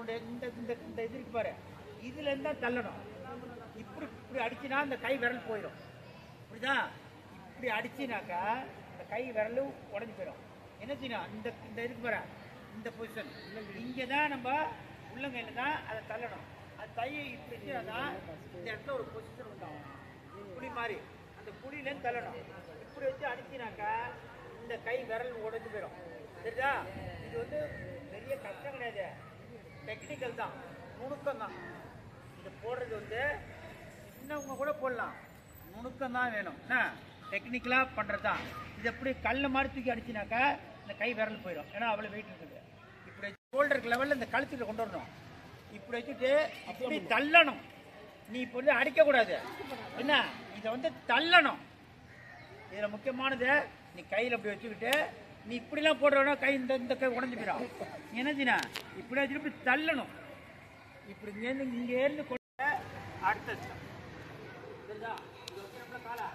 உன்னுடைய இந்த இந்த இந்த இது இருக்கு பாரு, இதுலேருந்து தான் தள்ளணும். இப்படி இப்படி அடிச்சுனா இந்த கை விரல் போயிடும். புரியுதா? இப்படி அடிச்சினாக்கா இந்த கை விரலும் உடஞ்சி போயிடும். என்ன செய்யணும்? இந்த இந்த இருக்கு பாரு, இந்த பொசிஷன் இங்கே தான் நம்ம உள்ளங்கையில் தான் அதை தள்ளணும். அது தையை இப்படி தான் இந்த இடத்துல ஒரு பொசிஷன் உண்டாகும். புளி மாதிரி அந்த புளியிலேருந்து தள்ளணும். இப்படி வச்சு அடிச்சினாக்கா இந்த கை விரல் உடஞ்சி போயிடும். சரிதா? இது வந்து பெரிய கஷ்டம் கிடையாது, டெக்னிக்கல் தான், நுணுக்கம் தான். இது போடுறது வந்து சின்னவங்க கூட போடலாம், நுணுக்கம் தான் வேணும். என்ன டெக்னிக்கலாக பண்ணுறது தான். இது எப்படி கல்லை மாதிரி தூக்கி அடிச்சினாக்கா இந்த கை விரல் போயிடும். ஏன்னா அவ்வளோ வெயிட் இருக்குது. இப்படி ஷோல்டருக்கு லெவலில் இந்த கழுத்துக்கிட்ட கொண்டு வரணும். இப்படி வச்சுட்டு அப்படி தள்ளணும். நீ இப்போ வந்து அடிக்கக்கூடாது. என்ன இதை வந்து தள்ளணும். இதில் முக்கியமானது, நீ கையில் அப்படி வச்சுக்கிட்டு நீ இப்படிலாம் போடுறோன்னா கை இந்த இந்த கை உடஞ்சி போயிடும். என்னச்சுன்னா இப்படி வச்சுட்டு இப்படி தள்ளணும். இப்படி இங்கேருந்து கொண்டு அடுத்த சரிதா? இது காலை